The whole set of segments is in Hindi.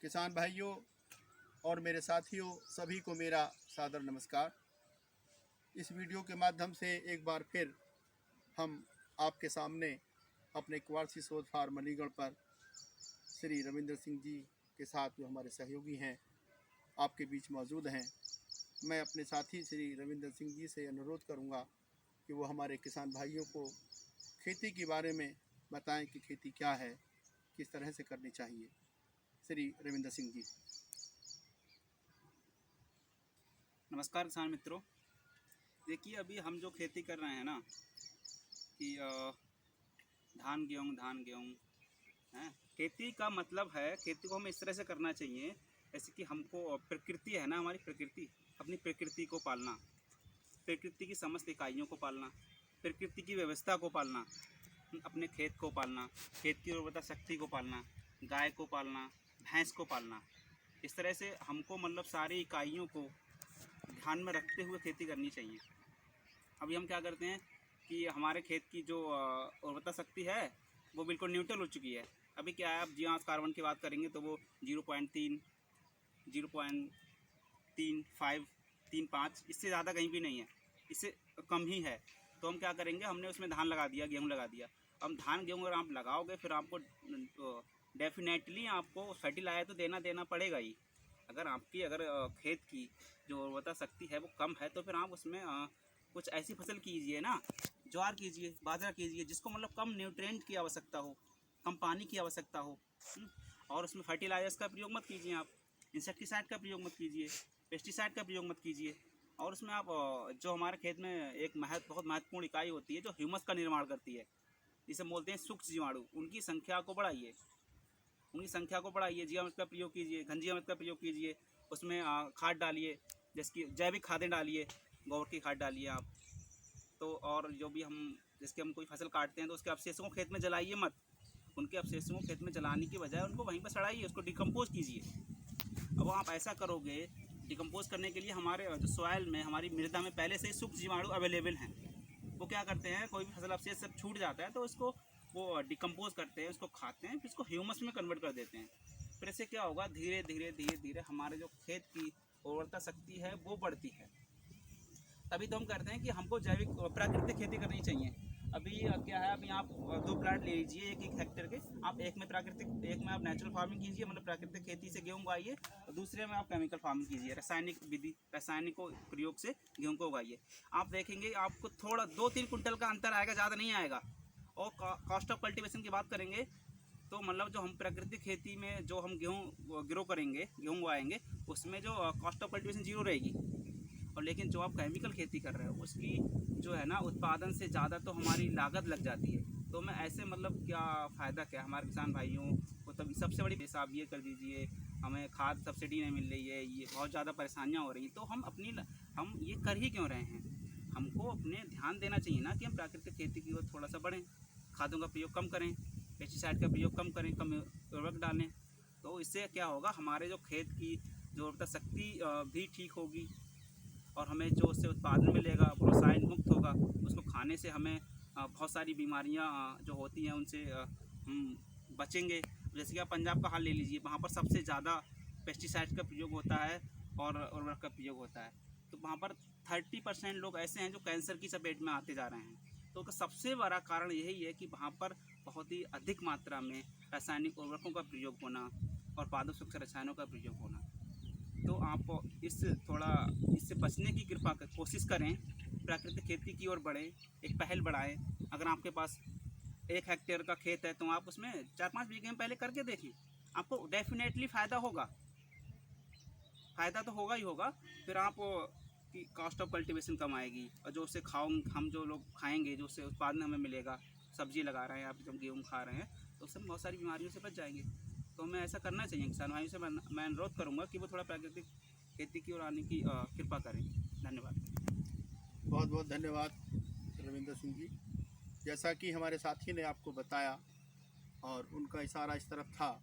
किसान भाइयों और मेरे साथियों सभी को मेरा सादर नमस्कार। इस वीडियो के माध्यम से एक बार फिर हम आपके सामने अपने क्वार्सी शोध फार्म अलीगढ़ पर श्री रविंद्र सिंह जी के साथ जो हमारे सहयोगी हैं आपके बीच मौजूद हैं। मैं अपने साथी श्री रविंद्र सिंह जी से अनुरोध करूंगा कि वो हमारे किसान भाइयों को खेती के बारे में बताएं कि खेती क्या है, किस तरह से करनी चाहिए। श्री रविंद्र सिंह जी। नमस्कार किसान मित्रों। देखिए, अभी हम जो खेती कर रहे हैं ना कि धान गेहूँ हैं। खेती का मतलब है, खेती को हमें इस तरह से करना चाहिए जैसे कि हमको प्रकृति है ना, हमारी प्रकृति, अपनी प्रकृति को पालना, प्रकृति की समस्त इकाइयों को पालना, प्रकृति की व्यवस्था को पालना, अपने खेत को पालना, खेत की उर्वरता शक्ति को पालना, गाय को पालना, भैंस को पालना। इस तरह से हमको मतलब सारी इकाइयों को ध्यान में रखते हुए खेती करनी चाहिए। अभी हम क्या करते हैं कि हमारे खेत की जो उर्वरता शक्ति है वो बिल्कुल न्यूट्रल हो चुकी है। अभी क्या है, अब जीवांश कार्बन की बात करेंगे तो वो 0.3, 0.35, 3.5, इससे ज़्यादा कहीं भी नहीं है, इससे कम ही है। तो हम क्या करेंगे, हमने उसमें धान लगा दिया, गेहूँ लगा दिया। अब धान गेहूँ अगर आप लगाओगे फिर आपको डेफिनेटली आपको फर्टिलाइजर तो देना पड़ेगा ही। अगर खेत की जो उर्वरता शक्ति है वो कम है तो फिर आप उसमें कुछ ऐसी फसल कीजिए ना, ज्वार कीजिए, बाजरा कीजिए, जिसको मतलब कम न्यूट्रिएंट की आवश्यकता हो, कम पानी की आवश्यकता हो। और उसमें फर्टिलाइजर्स का प्रयोग मत कीजिए, आप इंसेक्टिसाइड का प्रयोग मत कीजिए, पेस्टिसाइड का प्रयोग मत कीजिए। और उसमें आप जो हमारे खेत में एक बहुत महत्वपूर्ण इकाई होती है जो ह्यूमस का निर्माण करती है, जिसे बोलते हैं सूक्ष्म जीवाणु, उनकी संख्या को बढ़ाइए, जीवामृत का प्रयोग कीजिए, घन जीवामृत का प्रयोग कीजिए। उसमें खाद डालिए, जैसे कि जैविक खादें डालिए, गोबर की खाद डालिए आप। तो और जो भी जैसे कि हम कोई फसल काटते हैं तो उसके अवशेषों को खेत में जलाइए मत, उनके अवशेषों को खेत में जलाने की बजाय उनको वहीं पर सड़ाइए, उसको डिकम्पोज कीजिए। अब आप ऐसा करोगे, डिकम्पोज करने के लिए हमारे जो सॉइल में, हमारी मृदा में पहले से ही सूक्ष्म जीवाणु अवेलेबल हैं। वो क्या करते हैं, कोई भी फसल अवशेष सब छूट जाता है तो उसको वो डिकम्पोज करते हैं, उसको खाते हैं, फिर इसको ह्यूमस में कन्वर्ट कर देते हैं। फिर इससे क्या होगा, धीरे धीरे हमारे जो खेत की उर्वरता शक्ति है वो बढ़ती है। तभी तो हम करते हैं कि हमको जैविक प्राकृतिक खेती करनी चाहिए। अभी क्या है, अभी आप 2 प्लाट ले लीजिए, एक हेक्टेयर के। आप एक में आप नेचुरल फार्मिंग कीजिए, मतलब प्राकृतिक खेती से गेहूँ उगाइए, और दूसरे में आप केमिकल फार्मिंग कीजिए, रासायनिक प्रयोग से गेहूँ को उगाइए। आप देखेंगे आपको थोड़ा 2-3 कुंटल का अंतर आएगा, ज़्यादा नहीं आएगा। और कॉस्ट ऑफ कल्टीवेशन की बात करेंगे तो मतलब जो हम प्राकृतिक खेती में जो हम गेहूँ ग्रो करेंगे, गेहूँ उगाएंगे, उसमें जो कॉस्ट ऑफ कल्टीवेशन 0 रहेगी। और लेकिन जो आप केमिकल खेती कर रहे हो उसकी जो है ना, उत्पादन से ज़्यादा तो हमारी लागत लग जाती है। तो मैं ऐसे मतलब क्या फ़ायदा क्या हमारे किसान भाइयों को। तभी सबसे बड़ी पेश आप ये कर दीजिए, हमें खाद सब्सिडी नहीं मिल रही है, ये बहुत ज़्यादा परेशानियाँ हो रही हैं, तो हम ये कर ही क्यों रहे हैं। हमको अपने ध्यान देना चाहिए ना कि हम प्राकृतिक खेती की ओर थोड़ा सा बढ़ें, खादों का प्रयोग कम करें, पेस्टिसाइड का प्रयोग कम करें, कम उर्वरक डालें। तो इससे क्या होगा, हमारे जो खेत की जो उर्वरता शक्ति भी ठीक होगी, और हमें जो उससे उत्पादन मिलेगा वो रसायन मुक्त होगा। उसको खाने से हमें बहुत सारी बीमारियां जो होती हैं उनसे हम बचेंगे। जैसे कि आप पंजाब का हाल ले लीजिए, वहाँ पर सबसे ज़्यादा पेस्टिसाइड का प्रयोग होता है और उर्वरक का प्रयोग होता है। तो वहाँ पर 30% लोग ऐसे हैं जो कैंसर की चपेट में आते जा रहे हैं। तो सबसे बड़ा कारण यही है कि वहाँ पर बहुत ही अधिक मात्रा में रासायनिक उर्वरकों का प्रयोग होना और पादप सूक्ष्म रसायनों का प्रयोग होना। तो आप इससे बचने की कोशिश करें, प्राकृतिक खेती की ओर बढ़ें, एक पहल बढ़ाएं। अगर आपके पास 1 हेक्टेयर का खेत है तो आप उसमें 4-5 बीघे में पहले करके देखें, आपको डेफिनेटली फ़ायदा तो होगा ही होगा। फिर आप की कॉस्ट ऑफ कल्टीवेशन कम आएगी, और जो उससे हम जो लोग खाएंगे, जो उससे उत्पादन हमें मिलेगा, सब्जी लगा रहे हैं आप, जब गेहूँ खा रहे हैं तो उससे बहुत सारी बीमारियों से बच जाएंगे। तो हमें ऐसा करना चाहिए। किसान भाइयों से मैं अनुरोध करूँगा कि वो थोड़ा प्राकृतिक खेती की ओर आने की कृपा करें। धन्यवाद। बहुत बहुत धन्यवाद रविंद्र सिंह जी। जैसा कि हमारे साथी ने आपको बताया और उनका इशारा इस तरफ था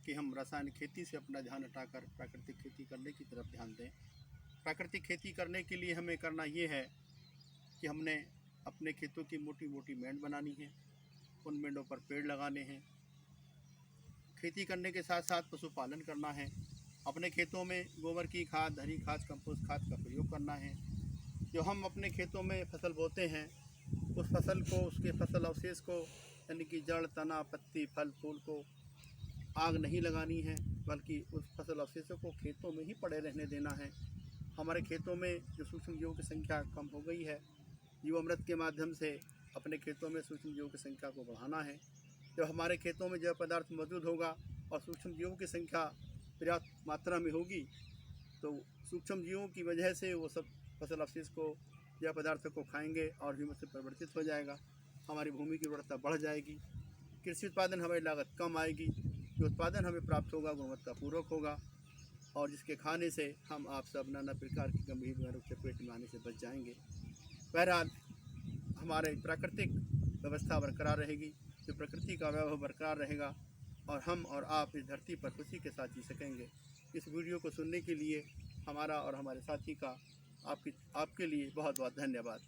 कि हम रासायनिक खेती से अपना ध्यान हटाकर प्राकृतिक खेती करने की तरफ ध्यान दें। प्राकृतिक खेती करने के लिए हमें करना ये है कि हमने अपने खेतों की मोटी मोटी मेंढ बनानी है, उन मेंढों पर पेड़ लगाने हैं, खेती करने के साथ साथ पशुपालन करना है। अपने खेतों में गोबर की खाद, हरी खाद, कंपोस्ट खाद का प्रयोग करना है। जो हम अपने खेतों में फसल बोते हैं उस फसल को, उसके फसल अवशेष को, यानी कि जड़, तना, पत्ती, फल, फूल को आग नहीं लगानी है, बल्कि उस फसल अवशेषों को खेतों में ही पड़े रहने देना है। हमारे खेतों में जो सूक्ष्म जीवों की संख्या कम हो गई है, जीवामृत के माध्यम से अपने खेतों में सूक्ष्म जीवों की संख्या को बढ़ाना है। जब हमारे खेतों में जैव पदार्थ मौजूद होगा और सूक्ष्म जीवों की संख्या पर्याप्त मात्रा में होगी तो सूक्ष्म जीवों की वजह से वो सब फसल अवशेष को, जैव पदार्थों को खाएंगे और ह्यूमस में परिवर्तित हो जाएगा। हमारी भूमि की उर्वरता बढ़ जाएगी, कृषि उत्पादन हमारी लागत कम आएगी, जो उत्पादन हमें प्राप्त होगा गुणवत्तापूर्वक होगा और जिसके खाने से हम आप सब नाना प्रकार की गंभीर बीमारियों से पेट में आने से बच जाएंगे। बहरहाल हमारे प्राकृतिक व्यवस्था बरकरार रहेगी, जो प्रकृति का वैभव बरकरार रहेगा और हम और आप इस धरती पर खुशी के साथ जी सकेंगे। इस वीडियो को सुनने के लिए हमारा और हमारे साथी का आपके लिए बहुत बहुत धन्यवाद।